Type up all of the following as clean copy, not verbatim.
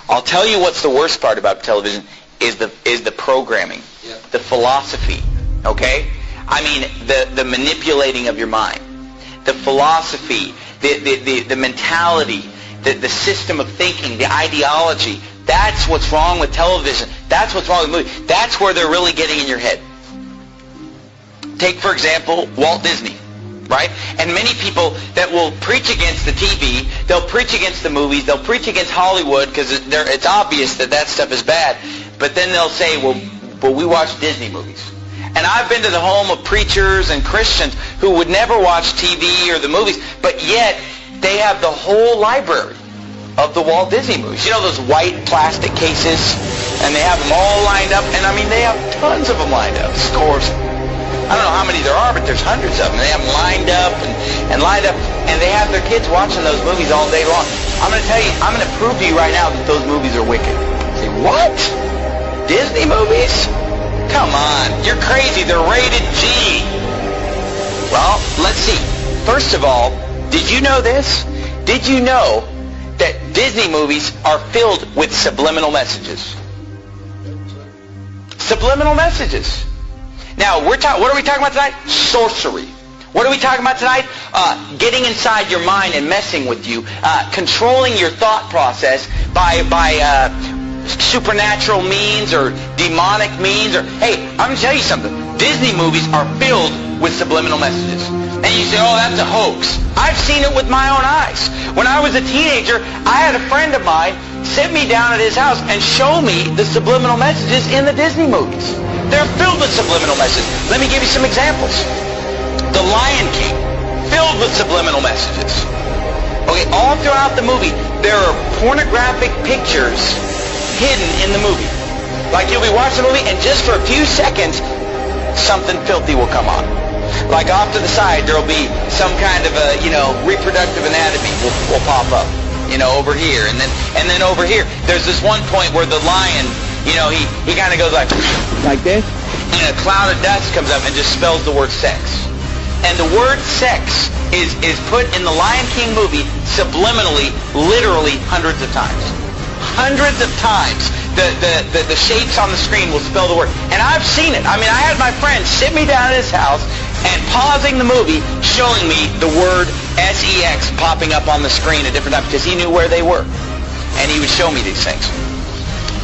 I'll tell you what's the worst part about television is the programming, the philosophy, okay? I mean, the manipulating of your mind, the philosophy, the mentality, the system of thinking, the ideology. That's what's wrong with television. That's what's wrong with movies. That's where they're really getting in your head. Take, for example, Walt Disney, right? And many people that will preach against the TV, they'll preach against the movies, they'll preach against Hollywood because it's obvious that stuff is bad. But then they'll say, well, we watch Disney movies. And I've been to the home of preachers and Christians who would never watch TV or the movies, but yet they have the whole library of the Walt Disney movies. You know those white plastic cases? And they have them all lined up. And I mean, they have tons of them lined up. Of course, I don't know how many there are, but there's hundreds of them. They have them lined up and lined up. And they have their kids watching those movies all day long. I'm going to tell you, I'm going to prove to you right now that those movies are wicked. Say, what? Disney movies? Come on. You're crazy. They're rated G. Well, let's see. First of all, did you know this? Did you know that Disney movies are filled with subliminal messages? Subliminal messages. Now, what are we talking about tonight? Sorcery. What are we talking about tonight? Getting inside your mind and messing with you, controlling your thought process by supernatural means or demonic means. Or hey, I'm going to tell you something. Disney movies are filled with subliminal messages. And you say, oh, that's a hoax. I've seen it with my own eyes. When I was a teenager, I had a friend of mine sit me down at his house and show me the subliminal messages in the Disney movies. They're filled with subliminal messages. Let me give you some examples. The Lion King, filled with subliminal messages. Okay, all throughout the movie, there are pornographic pictures hidden in the movie. Like you'll be watching the movie, and just for a few seconds, something filthy will come on. Like off to the side, there'll be some kind of a, reproductive anatomy will pop up, over here, and then over here. There's this one point where the lion, he kind of goes like this, and a cloud of dust comes up and just spells the word sex. And the word sex is put in the Lion King movie subliminally, literally hundreds of times. Hundreds of times. The shapes on the screen will spell the word. And I've seen it. I mean, I had my friend sit me down at his house and pausing the movie, showing me the word S-E-X popping up on the screen at different times because he knew where they were. And he would show me these things.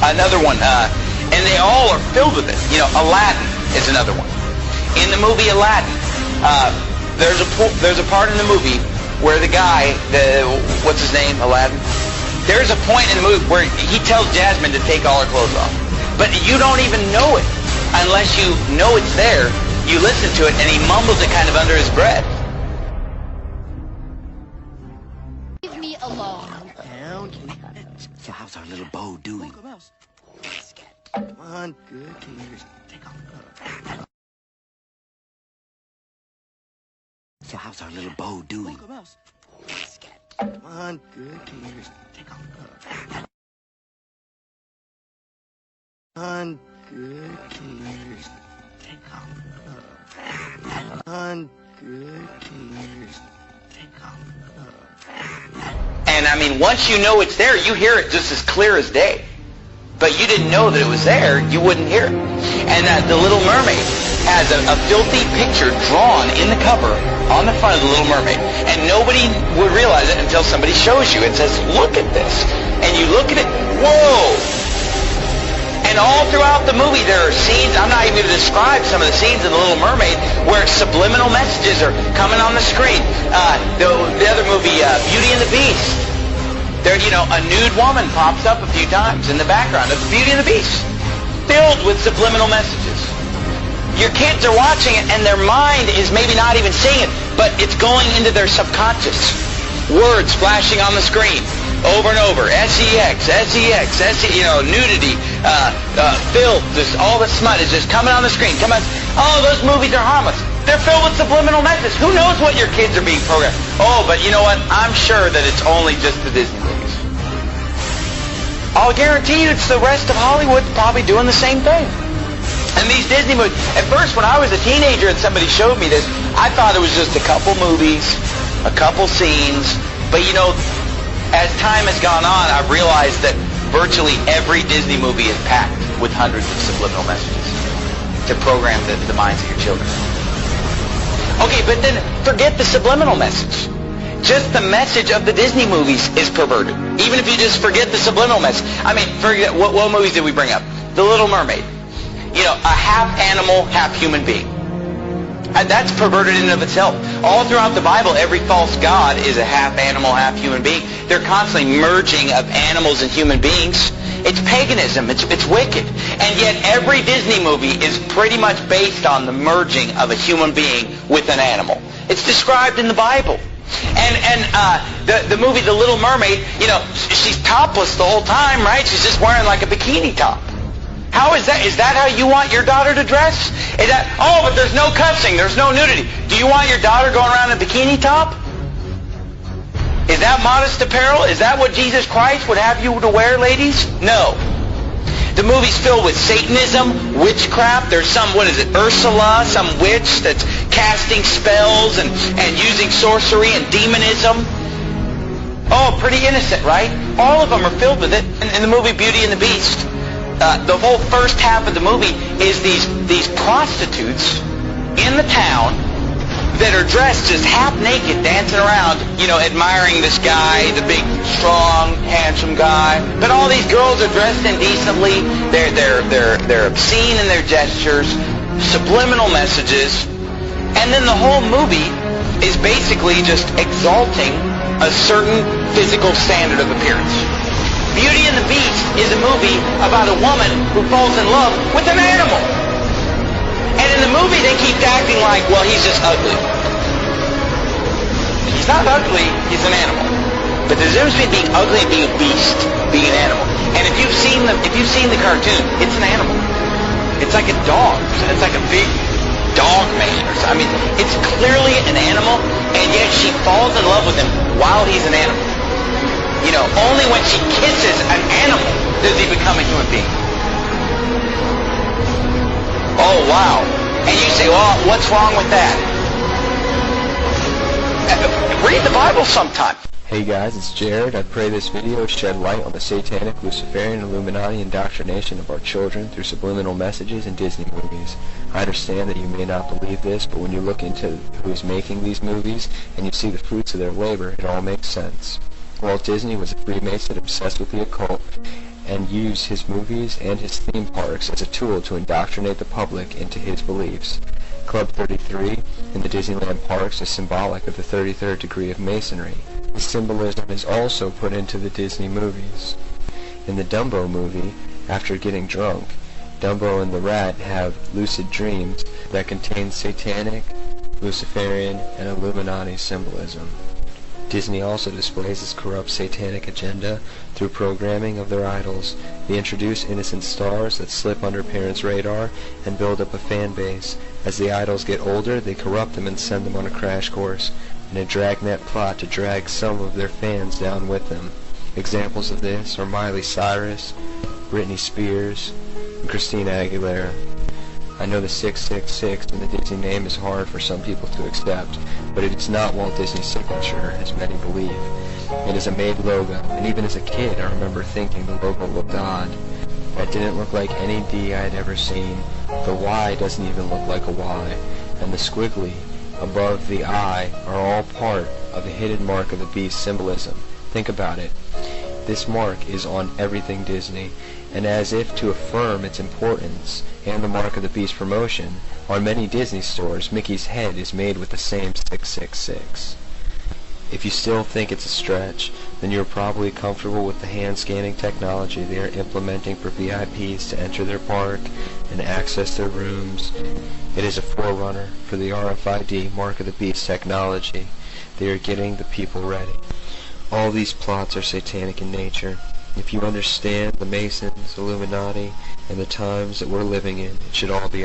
Another one, and they all are filled with it. Aladdin is another one. In the movie Aladdin, there's a part in the movie where the guy, what's his name, Aladdin? There's a point in the movie where he tells Jasmine to take all her clothes off. But you don't even know it unless you know it's there. You listen to it, and he mumbles it kind of under his breath. Leave me alone. So how's our little beau doing? Come on, good. Take off. So how's our little beau doing? Come on, good. Take off. Come on, good. Take off. Come on, good. Take off. And I mean, once you know it's there, you hear it just as clear as day. But you didn't know that it was there, you wouldn't hear it. And The Little Mermaid has a filthy picture drawn in the cover on the front of The Little Mermaid. And nobody would realize it until somebody shows you and says, look at this. And you look at it, whoa! And all throughout the movie there are scenes, I'm not even going to describe some of the scenes in The Little Mermaid, where subliminal messages are coming on the screen. The other movie, Beauty and the Beast. There, a nude woman pops up a few times in the background of Beauty and the Beast, filled with subliminal messages. Your kids are watching it, and their mind is maybe not even seeing it, but it's going into their subconscious. Words flashing on the screen over and over. S-E-X, S-E-X, nudity, filth, all the smut is just coming on the screen. Oh, those movies are harmless. They're filled with subliminal messages. Who knows what your kids are being programmed? Oh, but you know what? I'm sure that it's only just the Disney movies. I'll guarantee you it's the rest of Hollywood probably doing the same thing. And these Disney movies, at first when I was a teenager and somebody showed me this, I thought it was just a couple movies, a couple scenes. But as time has gone on, I've realized that virtually every Disney movie is packed with hundreds of subliminal messages to program the minds of your children. Okay, but then forget the subliminal message. Just the message of the Disney movies is perverted. Even if you just forget the subliminal message. I mean, forget, what movies did we bring up? The Little Mermaid. You know, a half animal, half human being. And that's perverted in and of itself. All throughout the Bible, every false god is a half animal, half human being. They're constantly merging of animals and human beings. It's paganism. It's wicked. And yet every Disney movie is pretty much based on the merging of a human being with an animal. It's described in the Bible. And the movie The Little Mermaid, you know, she's topless the whole time, right? She's just wearing like a bikini top. How is that? Is that how you want your daughter to dress? Is that, oh, but there's no cussing, there's no nudity. Do you want your daughter going around in a bikini top? Is that modest apparel? Is that what Jesus Christ would have you to wear, ladies? No. The movie's filled with Satanism, witchcraft. There's some, what is it, Ursula, some witch that's casting spells and using sorcery and demonism. Oh, pretty innocent, right? All of them are filled with it. In the movie Beauty and the Beast, the whole first half of the movie is these prostitutes in the town that are dressed just half naked, dancing around, you know, admiring this guy, the big, strong, handsome guy. But all these girls are dressed indecently. They're obscene in their gestures, subliminal messages, and then the whole movie is basically just exalting a certain physical standard of appearance. Beauty and the Beast is a movie about a woman who falls in love with an animal. And in the movie, they keep acting like, well, he's just ugly. He's not ugly, he's an animal. But there's a difference between being ugly and being a beast, being an animal. And if you've seen the cartoon, it's an animal. It's like a dog. It's like a big dog man or something. I mean, it's clearly an animal, and yet she falls in love with him while he's an animal. You know, only when she kisses an animal does he become a human being. Oh, wow. And you say, well, what's wrong with that? Read the Bible sometime. Hey guys, it's Jared. I pray this video shed light on the satanic, Luciferian, Illuminati indoctrination of our children through subliminal messages in Disney movies. I understand that you may not believe this, but when you look into who is making these movies and you see the fruits of their labor, it all makes sense. Walt Disney was a Freemason obsessed with the occult and used his movies and his theme parks as a tool to indoctrinate the public into his beliefs. Club 33 in the Disneyland parks is symbolic of the 33rd degree of Masonry. The symbolism is also put into the Disney movies. In the Dumbo movie, after getting drunk, Dumbo and the rat have lucid dreams that contain satanic, Luciferian, and Illuminati symbolism. Disney also displays its corrupt satanic agenda through programming of their idols. They introduce innocent stars that slip under parents' radar and build up a fan base. As the idols get older, they corrupt them and send them on a crash course in a dragnet plot to drag some of their fans down with them. Examples of this are Miley Cyrus, Britney Spears, and Christina Aguilera. I know the 666 in the Disney name is hard for some people to accept, but it is not Walt Disney's signature, as many believe. It is a made logo, and even as a kid I remember thinking the logo looked odd. That didn't look like any D I had ever seen. The Y doesn't even look like a Y, and the squiggly above the I are all part of the hidden mark of the beast symbolism. Think about it. This mark is on everything Disney, and as if to affirm its importance and the mark of the beast promotion, on many Disney stores, Mickey's head is made with the same 666. If you still think it's a stretch, then you're probably comfortable with the hand-scanning technology they are implementing for VIPs to enter their park and access their rooms. It is a forerunner for the RFID, Mark of the Beast technology. They are getting the people ready. All these plots are satanic in nature. If you understand the Masons, Illuminati, and the times that we're living in, it should all be